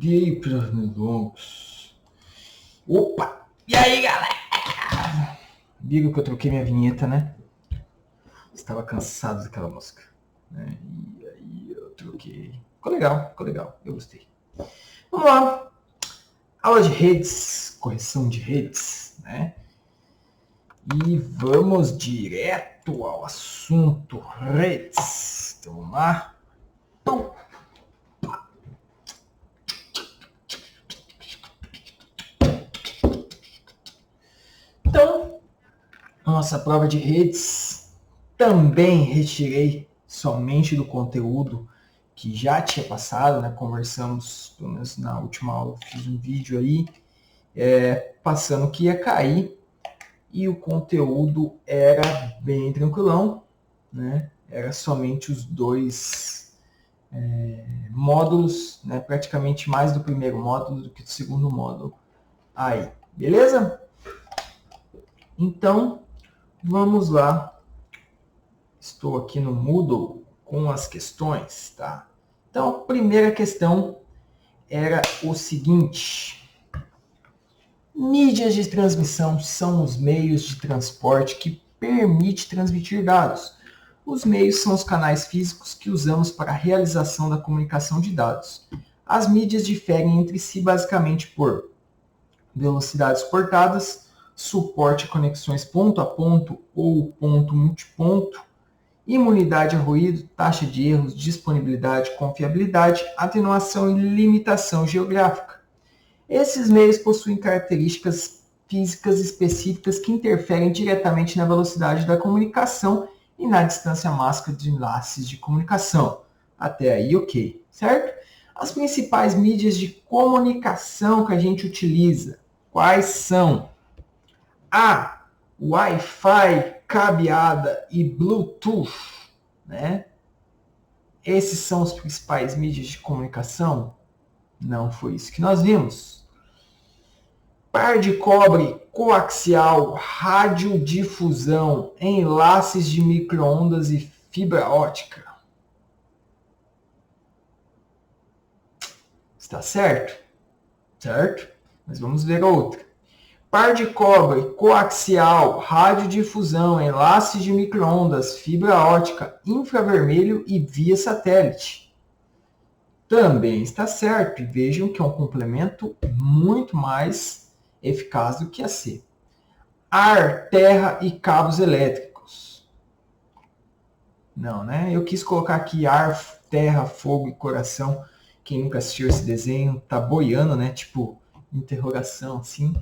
E aí, pernilongos? Opa! E aí, galera? Viram que eu troquei minha vinheta, né? Estava cansado daquela música. Né? E aí eu troquei. Ficou legal, eu gostei. Vamos lá. Aula de redes, correção de redes, né? E vamos direto ao assunto redes. Então vamos lá. Então, nossa prova de redes também retirei somente do conteúdo que já tinha passado, né? Conversamos, pelo menos na última aula, fiz um vídeo aí, passando que ia cair, e o conteúdo era bem tranquilão, né? Era somente os dois módulos, né? Praticamente mais do primeiro módulo do que do segundo módulo aí, beleza? Então, vamos lá. Estou aqui no Moodle com as questões, tá? Então, a primeira questão era o seguinte: mídias de transmissão são os meios de transporte que permite transmitir dados. Os meios são os canais físicos que usamos para a realização da comunicação de dados. As mídias diferem entre si basicamente por velocidades suportadas, suporte a conexões ponto a ponto ou ponto-multiponto, imunidade a ruído, taxa de erros, disponibilidade, confiabilidade, atenuação e limitação geográfica. Esses meios possuem características físicas específicas que interferem diretamente na velocidade da comunicação e na distância máxima de enlaces de comunicação. Até aí, ok, certo? As principais mídias de comunicação que a gente utiliza, quais são? A. Wi-Fi, cabeada e Bluetooth, né? Esses são os principais mídias de comunicação? Não foi isso que nós vimos. Par de cobre, coaxial, radiodifusão, enlaces de micro-ondas e fibra ótica. Está certo? Certo? Mas vamos ver outra. Par de cobre, coaxial, radiodifusão, enlaces de micro-ondas, fibra ótica, infravermelho e via satélite. Também está certo. E vejam que é um complemento muito mais eficaz do que a C. Ar, terra e cabos elétricos. Não, né? Eu quis colocar aqui ar, terra, fogo e coração. Quem nunca assistiu esse desenho tá boiando, né? Tipo, interrogação, assim.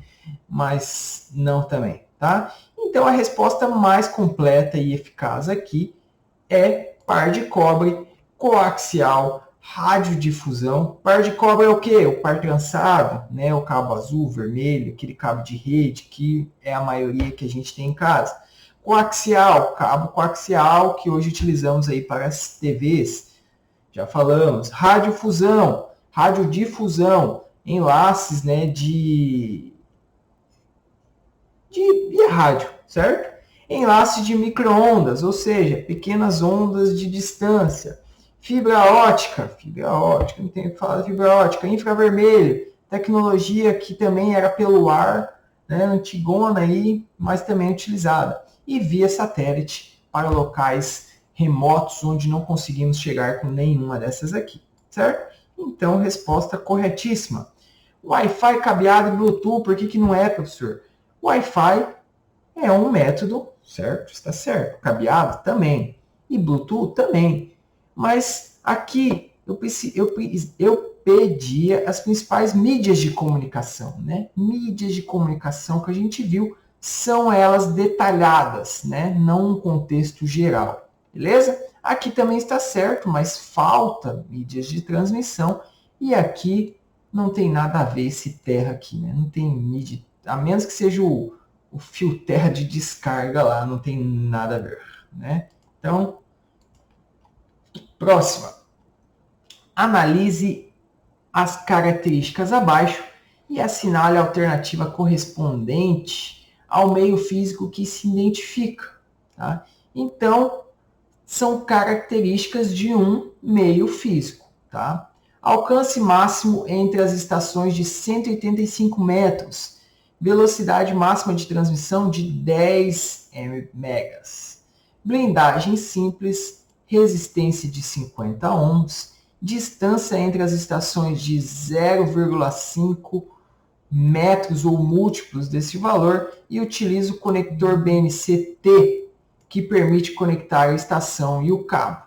Mas não também, tá? Então, a resposta mais completa e eficaz aqui é par de cobre, coaxial, radiodifusão. Par de cobre é o quê? O par trançado, né? O cabo azul, vermelho, aquele cabo de rede que é a maioria que a gente tem em casa. Coaxial, cabo coaxial que hoje utilizamos aí para as TVs. Já falamos. Radiodifusão, enlaces, né, via rádio, certo? Enlace de micro-ondas, ou seja, pequenas ondas de distância. Fibra ótica, não tem o que falar da fibra ótica. Infravermelho, tecnologia que também era pelo ar, né, antigona aí, mas também utilizada. E via satélite para locais remotos onde não conseguimos chegar com nenhuma dessas aqui, certo? Então, resposta corretíssima. Wi-Fi, cabeado e Bluetooth, por que não é, professor? Wi-Fi é um método, certo? Está certo. Cabeado também. E Bluetooth também. Mas aqui eu pedia as principais mídias de comunicação, né? Mídias de comunicação que a gente viu são elas detalhadas, né? Não um contexto geral. Beleza? Aqui também está certo, mas falta mídias de transmissão. E aqui não tem nada a ver esse terra aqui, né? Não tem mídia, a menos que seja o fio terra de descarga lá, não tem nada a ver, né? Então, próxima. Analise as características abaixo e assinale a alternativa correspondente ao meio físico que se identifica. Tá? Então, são características de um meio físico. Tá? Alcance máximo entre as estações de 185 metros. Velocidade máxima de transmissão de 10 megas. Blindagem simples, resistência de 50 ohms, distância entre as estações de 0,5 metros ou múltiplos desse valor e utiliza o conector BNC-T, que permite conectar a estação e o cabo,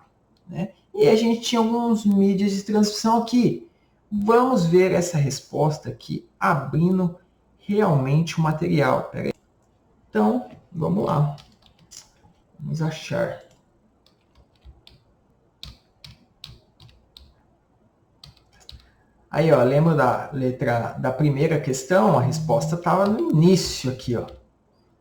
né? E a gente tinha alguns mídias de transmissão aqui. Vamos ver essa resposta aqui, abrindo realmente o material. Pera aí. Então, vamos lá. Vamos achar. Aí, ó, lembra da letra da primeira questão? A resposta estava no início aqui, ó.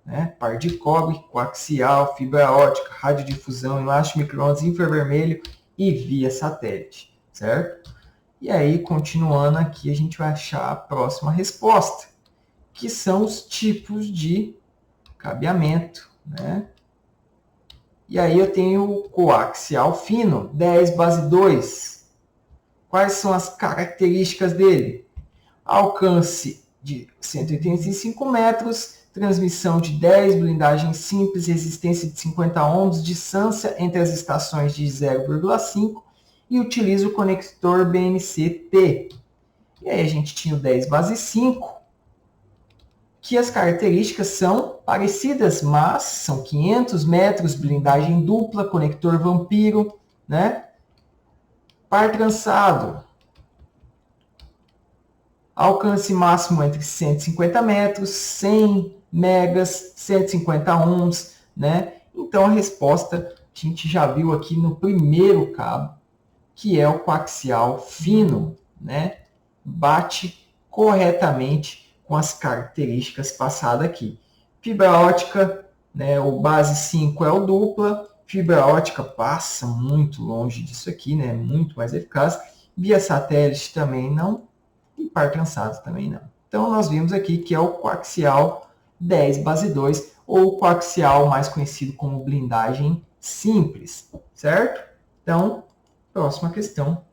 Né? Par de cobre, coaxial, fibra ótica, radiodifusão, elástico micro-ondas, infravermelho e via satélite, certo? E aí, continuando aqui, a gente vai achar a próxima resposta, que são os tipos de cabeamento, né? E aí eu tenho o coaxial fino, 10 base 2. Quais são as características dele? Alcance de 185 metros, transmissão de 10, blindagem simples, resistência de 50 ohms, distância entre as estações de 0,5 e utiliza o conector BNC-T. E aí a gente tinha o 10 base 5, que as características são parecidas, mas são 500 metros, blindagem dupla, conector vampiro, né? Par trançado, alcance máximo entre 150 metros, 100 megas, 150 ohms, né? Então a resposta a gente já viu aqui no primeiro cabo, que é o coaxial fino, né? Bate corretamente com as características passadas aqui. Fibra ótica, né? O base 5 é o dupla. Fibra ótica passa muito longe disso aqui, né? Muito mais eficaz. Via satélite também não. E par trançado também não. Então, nós vimos aqui que é o coaxial 10 base 2, ou o coaxial mais conhecido como blindagem simples, certo? Então, próxima questão.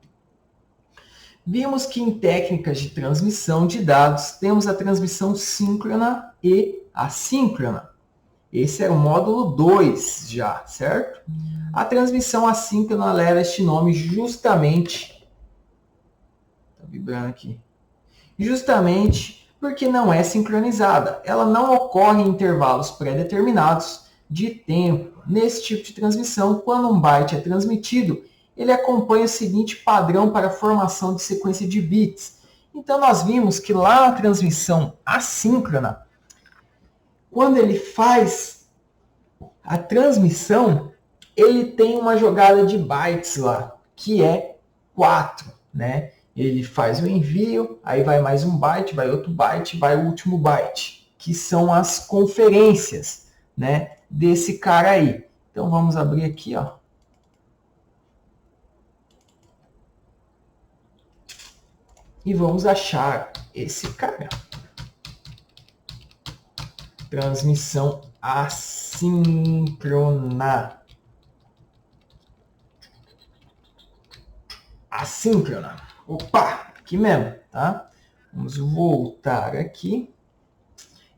Vimos que em técnicas de transmissão de dados, temos a transmissão síncrona e assíncrona. Esse era o módulo 2 já, certo? A transmissão assíncrona leva este nome justamente... Está vibrando aqui. Justamente porque não é sincronizada. Ela não ocorre em intervalos pré-determinados de tempo. Nesse tipo de transmissão, quando um byte é transmitido, ele acompanha o seguinte padrão para a formação de sequência de bits. Então, nós vimos que lá na transmissão assíncrona, quando ele faz a transmissão, ele tem uma jogada de bytes lá, que é 4, né? Ele faz o envio, aí vai mais um byte, vai outro byte, vai o último byte, que são as conferências, né, desse cara aí. Então vamos abrir aqui, ó. E vamos achar esse cara. Transmissão assíncrona. Assíncrona. Opa, aqui mesmo, tá? Vamos voltar aqui.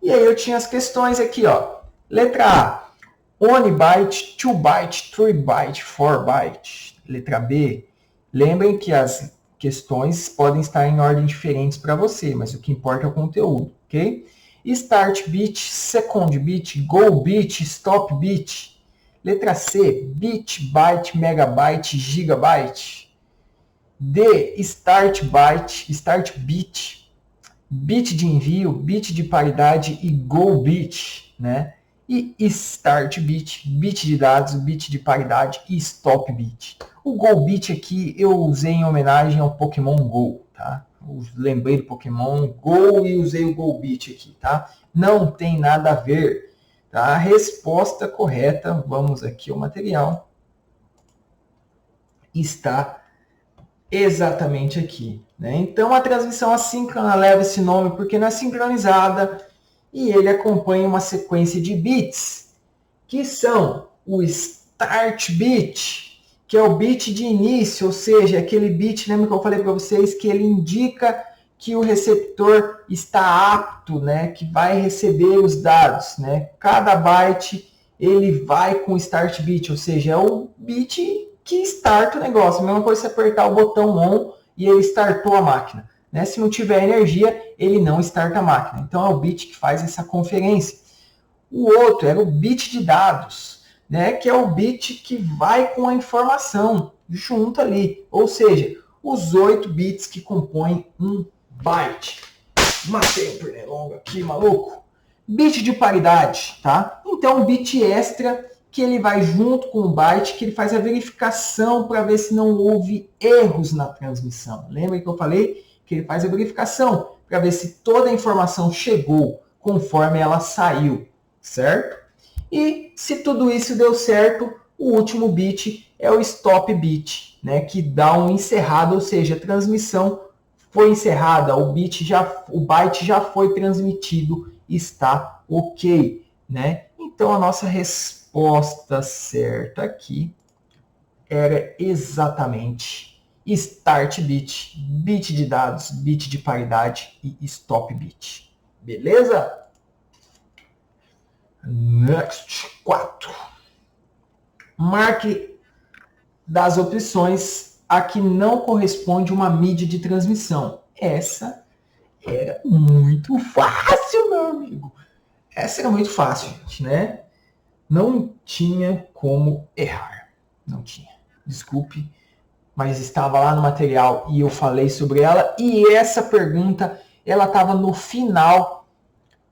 E aí eu tinha as questões aqui, ó. Letra A, one byte, 2 byte, 3 byte, 4 byte. Letra B, lembrem que as questões podem estar em ordem diferentes para você, mas o que importa é o conteúdo, ok? Start bit, second bit, go bit, stop bit. Letra C, bit, byte, megabyte, gigabyte. D, start byte, start bit, bit de envio, bit de paridade e go bit, né? E start bit, bit de dados, bit de paridade e stop bit. O go bit aqui eu usei em homenagem ao Pokémon Go, tá? Eu lembrei do Pokémon Go e usei o go bit aqui, tá? Não tem nada a ver, tá? A resposta correta, vamos aqui ao material, está exatamente aqui, né? Então a transmissão assíncrona leva esse nome porque não é sincronizada e ele acompanha uma sequência de bits que são o start bit que é o bit de início, ou seja, aquele bit, lembra que eu falei para vocês que ele indica que o receptor está apto, né, que vai receber os dados, né? Cada byte ele vai com o start bit, ou seja, é o bit que starta o negócio. A mesma coisa se apertar o botão on e ele startou a máquina, né? Se não tiver energia, ele não starta a máquina. Então é o bit que faz essa conferência. O outro era o bit de dados, né, que é o bit que vai com a informação junto ali, ou seja, os 8 bits que compõem um byte. Matei um pernilongo aqui, maluco. Bit de paridade, tá? Então, um bit extra que ele vai junto com o byte, que ele faz a verificação para ver se não houve erros na transmissão. Lembra que eu falei que ele faz a verificação para ver se toda a informação chegou conforme ela saiu, certo? E se tudo isso deu certo, o último bit é o stop bit, né, que dá um encerrado, ou seja, a transmissão foi encerrada, o byte já foi transmitido, está ok, né? Então a nossa resposta certa aqui era exatamente start bit, bit de dados, bit de paridade e stop bit. Beleza? Next 4. Marque das opções a que não corresponde uma mídia de transmissão. Essa era muito fácil, meu amigo. Essa era muito fácil, gente, né? Não tinha como errar. Não tinha. Desculpe, mas estava lá no material e eu falei sobre ela. E essa pergunta, ela estava no final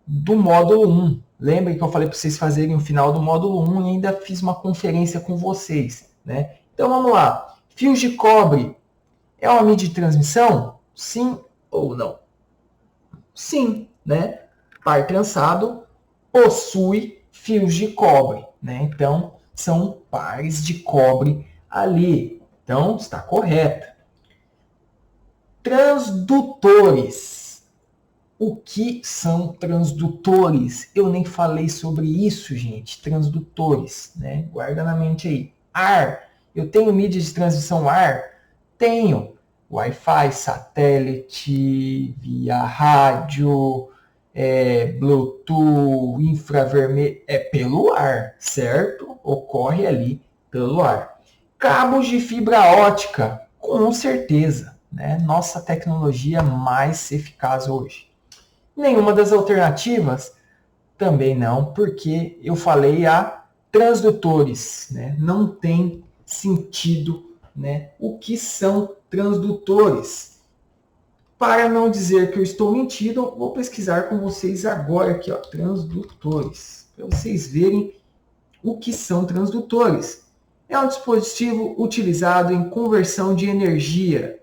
do módulo 1. Lembrem que eu falei para vocês fazerem o final do módulo 1 e ainda fiz uma conferência com vocês, né? Então vamos lá. Fios de cobre é uma mídia de transmissão? Sim ou não? Sim, né? Par trançado possui fios de cobre, né? Então são pares de cobre ali. Então está correta. Transdutores. O que são transdutores? Eu nem falei sobre isso, gente. Transdutores, né? Guarda na mente aí. Ar. Eu tenho mídia de transmissão ar? Tenho. Wi-Fi, satélite, via rádio, Bluetooth, infravermelho. É pelo ar, certo? Ocorre ali pelo ar. Cabos de fibra ótica, com certeza, né? Nossa tecnologia mais eficaz hoje. Nenhuma das alternativas? Também não, porque eu falei a transdutores, né? Não tem sentido, né? O que são transdutores? Para não dizer que eu estou mentindo, vou pesquisar com vocês agora aqui, ó, transdutores, para vocês verem o que são transdutores. É um dispositivo utilizado em conversão de energia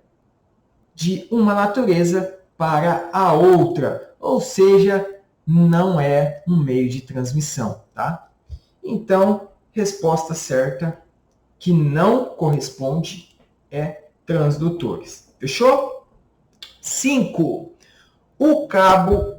de uma natureza para a outra, ou seja, não é um meio de transmissão, tá? Então, resposta certa que não corresponde é transdutores. Fechou? 5. O cabo,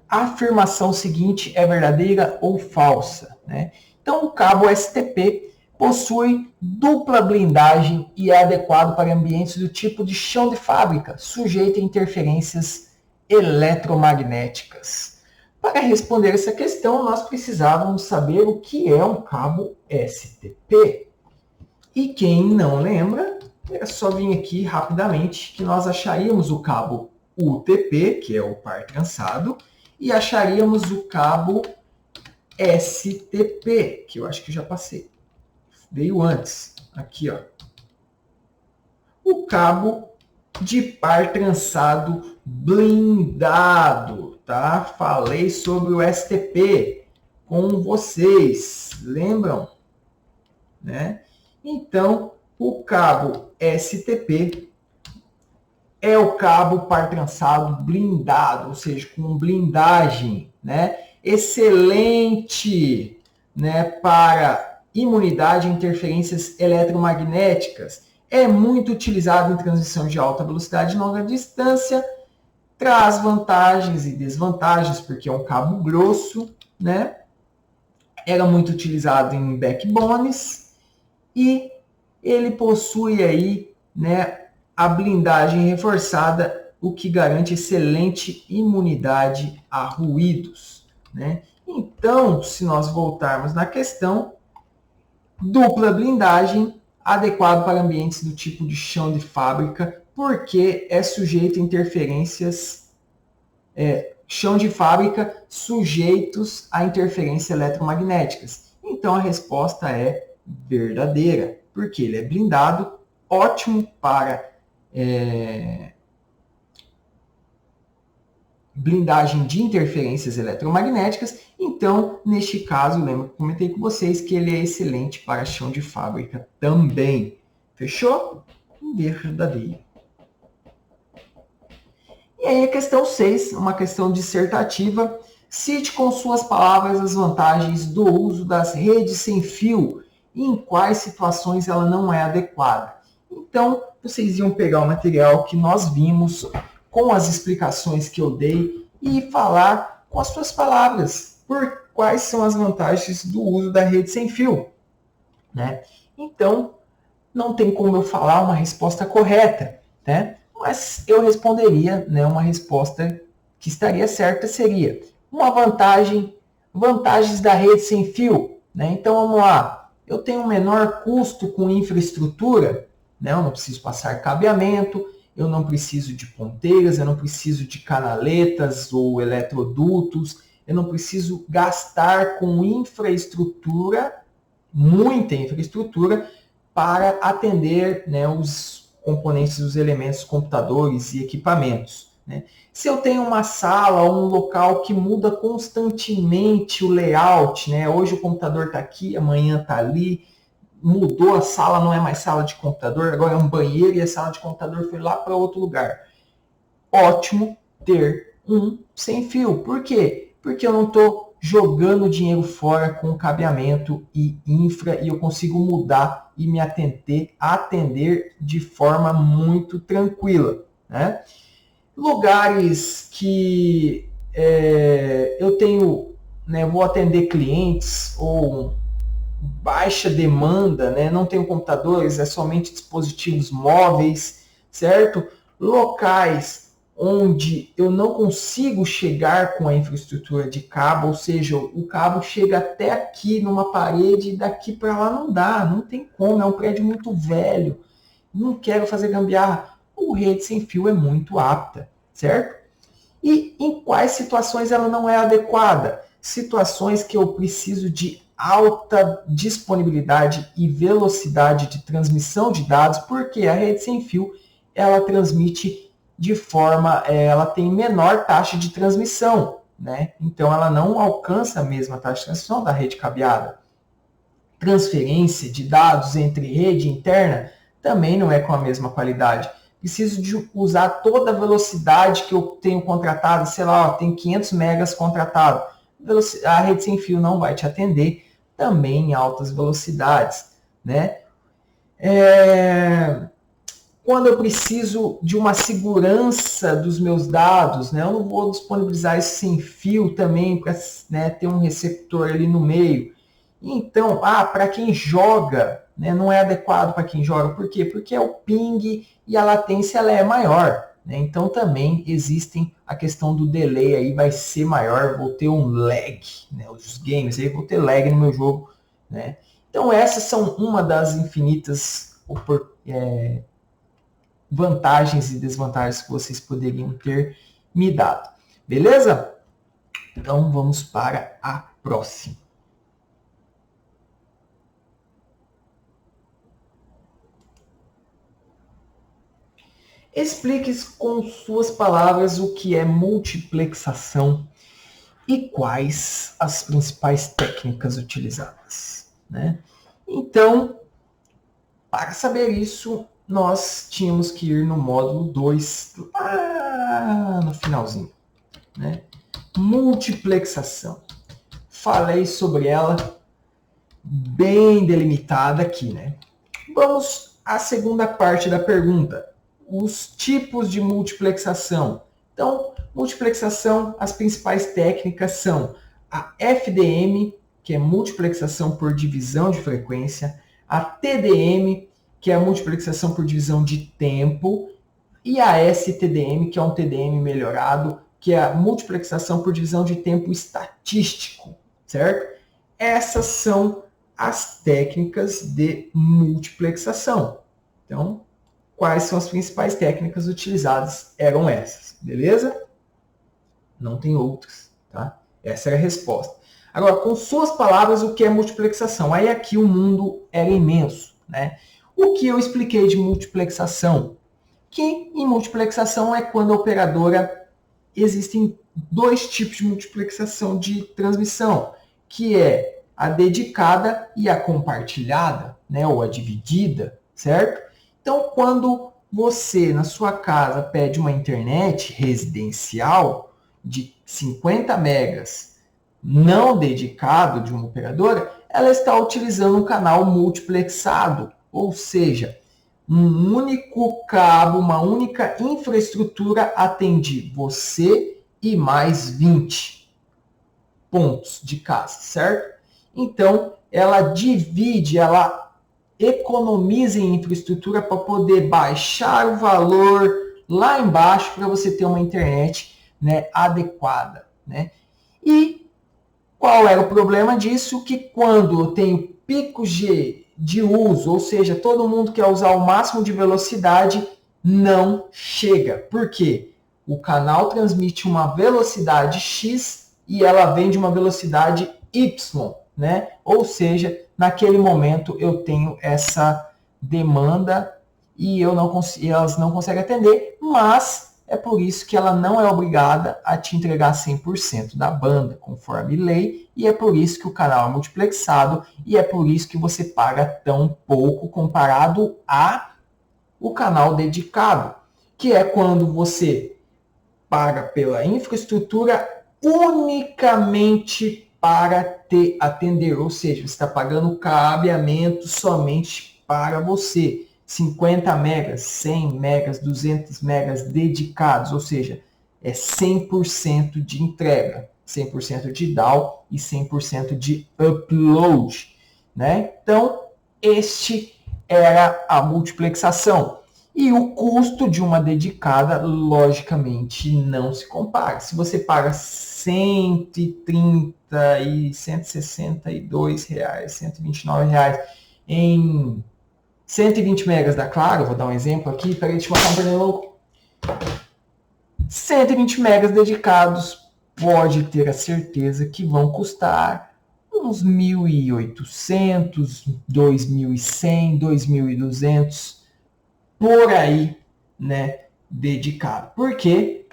a afirmação seguinte é verdadeira ou falsa, né? Então, o cabo STP possui dupla blindagem e é adequado para ambientes do tipo de chão de fábrica, sujeito a interferências eletromagnéticas. Para responder essa questão, nós precisávamos saber o que é um cabo STP. E quem não lembra, é só vir aqui rapidamente que nós acharíamos o cabo UTP, que é o par trançado, e acharíamos o cabo STP, que eu acho que eu já passei. Veio antes. Aqui, ó. O cabo de par trançado blindado, tá? Falei sobre o STP com vocês, lembram? Né? Então, o cabo STP é o cabo par trançado blindado, ou seja, com blindagem, né? Excelente, né, para imunidade a interferências eletromagnéticas. É muito utilizado em transmissão de alta velocidade e longa distância. Traz vantagens e desvantagens, porque é um cabo grosso, né? Era muito utilizado em backbones e ele possui aí, né, a blindagem reforçada, o que garante excelente imunidade a ruídos, né? Então, se nós voltarmos na questão, dupla blindagem, adequado para ambientes do tipo de chão de fábrica, porque é sujeito a interferências, chão de fábrica sujeitos a interferências eletromagnéticas. Então a resposta é verdadeira, porque ele é blindado, ótimo para blindagem de interferências eletromagnéticas. Então, neste caso, lembra que eu comentei com vocês que ele é excelente para chão de fábrica também. Fechou? Verdadeiro. E aí a questão 6, uma questão dissertativa. Cite com suas palavras as vantagens do uso das redes sem fio e em quais situações ela não é adequada. Então, vocês iam pegar o material que nós vimos com as explicações que eu dei e falar com as suas palavras por quais são as vantagens do uso da rede sem fio, né? Então, não tem como eu falar uma resposta correta, né? Mas eu responderia, né, uma resposta que estaria certa seria uma vantagens da rede sem fio, né? Então vamos lá, eu tenho um menor custo com infraestrutura, né? Eu não preciso passar cabeamento, eu não preciso de ponteiras, eu não preciso de canaletas ou eletrodutos, eu não preciso gastar com infraestrutura, muita infraestrutura, para atender, né, os componentes dos elementos, computadores e equipamentos, né? Se eu tenho uma sala ou um local que muda constantemente o layout, né? Hoje o computador está aqui, amanhã está ali, mudou a sala, não é mais sala de computador, agora é um banheiro e a sala de computador foi lá para outro lugar. Ótimo ter um sem fio. Por quê? Porque eu não estou jogando dinheiro fora com cabeamento e infra e eu consigo mudar e me atender de forma muito tranquila, né? Lugares que eu tenho, né, vou atender clientes ou baixa demanda, né, não tenho computadores, é somente dispositivos móveis, certo? Locais onde eu não consigo chegar com a infraestrutura de cabo, ou seja, o cabo chega até aqui numa parede e daqui para lá não dá, não tem como, é um prédio muito velho, não quero fazer gambiarra. O rede sem fio é muito apta, certo? E em quais situações ela não é adequada? Situações que eu preciso de alta disponibilidade e velocidade de transmissão de dados, porque a rede sem fio ela transmite de forma, ela tem menor taxa de transmissão, né? Então ela não alcança a mesma taxa de transmissão da rede cabeada. Transferência de dados entre rede interna também não é com a mesma qualidade. Preciso de usar toda a velocidade que eu tenho contratado, sei lá, tem 500 megas contratado. A rede sem fio não vai te atender também em altas velocidades, né? Quando eu preciso de uma segurança dos meus dados, né? Eu não vou disponibilizar isso sem fio também para, né, ter um receptor ali no meio. Então, para quem joga, né, não é adequado para quem joga. Por quê? Porque o ping e a latência ela é maior, né? Então também existem a questão do delay aí, vai ser maior, vou ter um lag, né? Os games aí, vou ter lag no meu jogo, né? Então essas são uma das infinitas vantagens e desvantagens que vocês poderiam ter me dado. Beleza? Então vamos para a próxima. Explique com suas palavras o que é multiplexação e quais as principais técnicas utilizadas, né? Então, para saber isso, nós tínhamos que ir no módulo 2, lá no finalzinho, né? Multiplexação. Falei sobre ela bem delimitada aqui, né? Vamos à segunda parte da pergunta. Os tipos de multiplexação. Então, multiplexação, as principais técnicas são a FDM, que é multiplexação por divisão de frequência, a TDM, que é a multiplexação por divisão de tempo, e a STDM, que é um TDM melhorado, que é a multiplexação por divisão de tempo estatístico, certo? Essas são as técnicas de multiplexação. Então, quais são as principais técnicas utilizadas? Eram essas, beleza? Não tem outras, tá? Essa era a resposta. Agora, com suas palavras, o que é multiplexação? Aí aqui o mundo era imenso, né? O que eu expliquei de multiplexação? Que em multiplexação é quando a operadora... Existem dois tipos de multiplexação de transmissão, que é a dedicada e a compartilhada, né? Ou a dividida, certo? Então, quando você, na sua casa, pede uma internet residencial de 50 megas não dedicado de uma operadora, ela está utilizando um canal multiplexado, ou seja, um único cabo, uma única infraestrutura atende você e mais 20 pontos de casa, certo? Então, ela divide, ela economiza em infraestrutura para poder baixar o valor lá embaixo para você ter uma internet, né, adequada, né? E qual é o problema disso? Que quando eu tenho picos de uso, ou seja, todo mundo quer usar o máximo de velocidade, não chega. Por quê? O canal transmite uma velocidade X e ela vem de uma velocidade Y, né? Ou seja, naquele momento eu tenho essa demanda e elas não conseguem atender, mas é por isso que ela não é obrigada a te entregar 100% da banda, conforme lei, e é por isso que o canal é multiplexado, e é por isso que você paga tão pouco comparado a o canal dedicado, que é quando você paga pela infraestrutura unicamente para te atender, ou seja, você está pagando cabeamento somente para você. 50 megas, 100 megas, 200 megas dedicados, ou seja, é 100% de entrega, 100% de down e 100% de upload, né? Então, este era a multiplexação. E o custo de uma dedicada, logicamente, não se compara. Se você paga 130 e 162 reais, 129 reais em 120 megas da Claro, vou dar um exemplo aqui, peraí, deixa eu botar um pernilongo. 120 megas dedicados, pode ter a certeza que vão custar uns 1.800, 2.100, 2.200, por aí, né, dedicado. Porque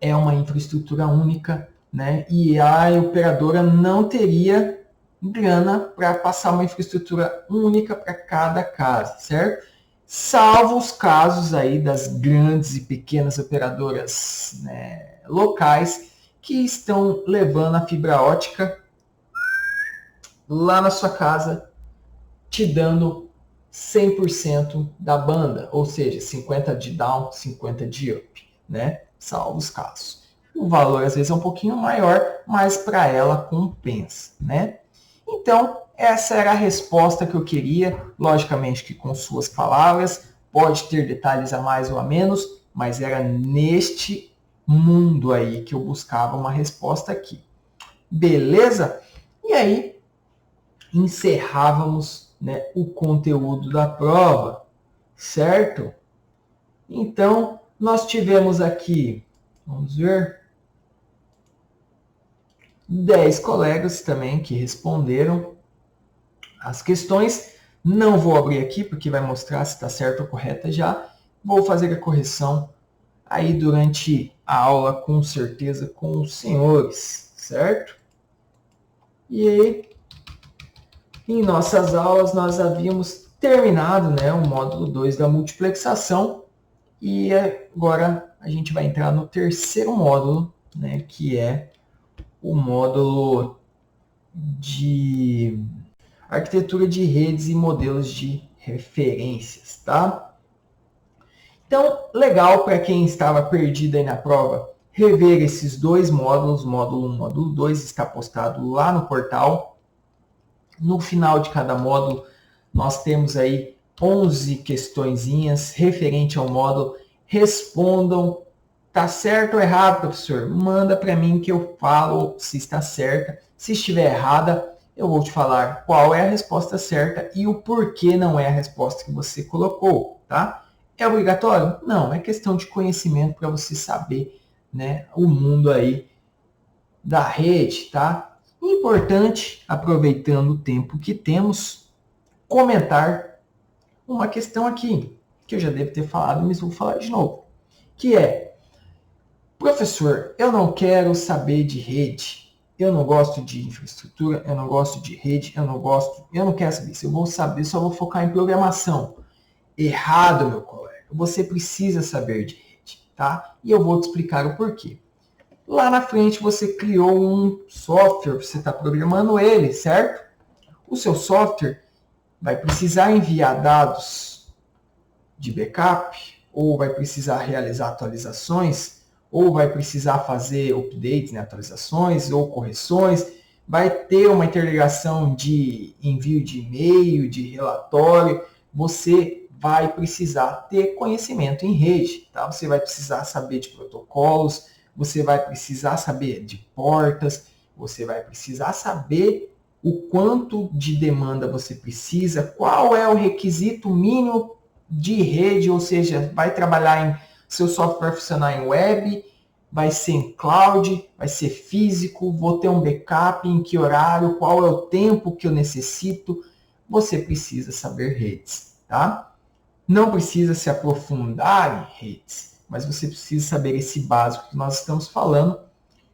é uma infraestrutura única, né, e a operadora não teria grana para passar uma infraestrutura única para cada casa, certo? Salvo os casos aí das grandes e pequenas operadoras, né, locais que estão levando a fibra ótica lá na sua casa, te dando 100% da banda, ou seja, 50 de down, 50 de up, né? Salvo os casos. O valor às vezes é um pouquinho maior, mas para ela compensa, né? Então, essa era a resposta que eu queria, logicamente que com suas palavras, pode ter detalhes a mais ou a menos, mas era neste mundo aí que eu buscava uma resposta aqui. Beleza? E aí, encerrávamos, né, o conteúdo da prova, certo? Então, nós tivemos aqui, vamos ver, 10 colegas também que responderam as questões. Não vou abrir aqui porque vai mostrar se está certo ou correta já. Vou fazer a correção aí durante a aula, com certeza, com os senhores, certo? E aí, em nossas aulas, nós havíamos terminado, né, o módulo 2 da multiplexação. E agora a gente vai entrar no terceiro módulo, né, que é o módulo de arquitetura de redes e modelos de referências, tá? Então, legal para quem estava perdido aí na prova, rever esses dois módulos, módulo 1 e módulo 2, está postado lá no portal. No final de cada módulo, nós temos aí 11 questõezinhas referente ao módulo. Respondam. Tá certo ou errado, professor? Manda para mim que eu falo se está certa. Se estiver errada, eu vou te falar qual é a resposta certa e o porquê não é a resposta que você colocou, tá? É obrigatório? Não, é questão de conhecimento para você saber, né, o mundo aí da rede, tá? Importante, aproveitando o tempo que temos, comentar uma questão aqui, que eu já devo ter falado, mas vou falar de novo, que é: professor, eu não quero saber de rede, eu não gosto de infraestrutura, eu não gosto de rede, eu não quero saber isso, eu vou saber, só vou focar em programação. Errado, meu colega, você precisa saber de rede, tá? E eu vou te explicar o porquê. Lá na frente você criou um software, você está programando ele, certo? O seu software vai precisar enviar dados de backup, ou vai precisar realizar atualizações, ou vai precisar fazer updates, né, atualizações ou correções, vai ter uma interligação de envio de e-mail, de relatório. Você vai precisar ter conhecimento em rede, tá? Você vai precisar saber de protocolos, você vai precisar saber de portas, você vai precisar saber o quanto de demanda você precisa, qual é o requisito mínimo de rede, ou seja, vai trabalhar em seu software funcionar em web, vai ser em cloud, vai ser físico, vou ter um backup, em que horário, qual é o tempo que eu necessito. Você precisa saber redes, tá? Não precisa se aprofundar em redes, mas você precisa saber esse básico que nós estamos falando,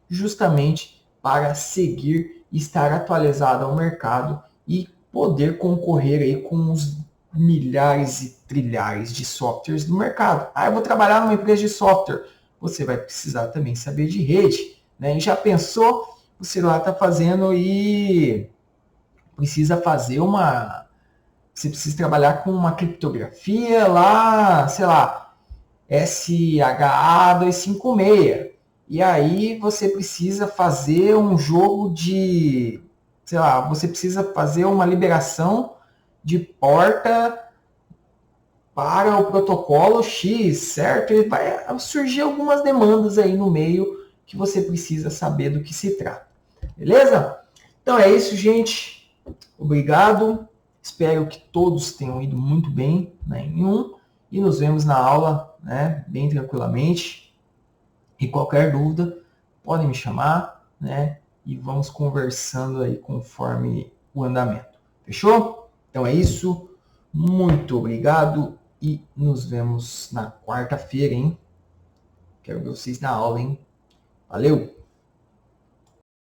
justamente para seguir e estar atualizado ao mercado e poder concorrer aí com os milhares e trilhares de softwares do mercado. Ah, eu vou trabalhar numa empresa de software. Você vai precisar também saber de rede, né? E já pensou? Você lá está fazendo e precisa fazer uma... Você precisa trabalhar com uma criptografia lá, sei lá, SHA-256. E aí você precisa fazer um jogo de... Sei lá, você precisa fazer uma liberação de porta para o protocolo X, certo? E vai surgir algumas demandas aí no meio que você precisa saber do que se trata. Beleza? Então é isso, gente. Obrigado. Espero que todos tenham ido muito bem, né, em um. E nos vemos na aula, né, bem tranquilamente. E qualquer dúvida, podem me chamar, né? E vamos conversando aí conforme o andamento. Fechou? Então é isso. Muito obrigado e nos vemos na quarta-feira, hein? Quero ver vocês na aula, hein? Valeu!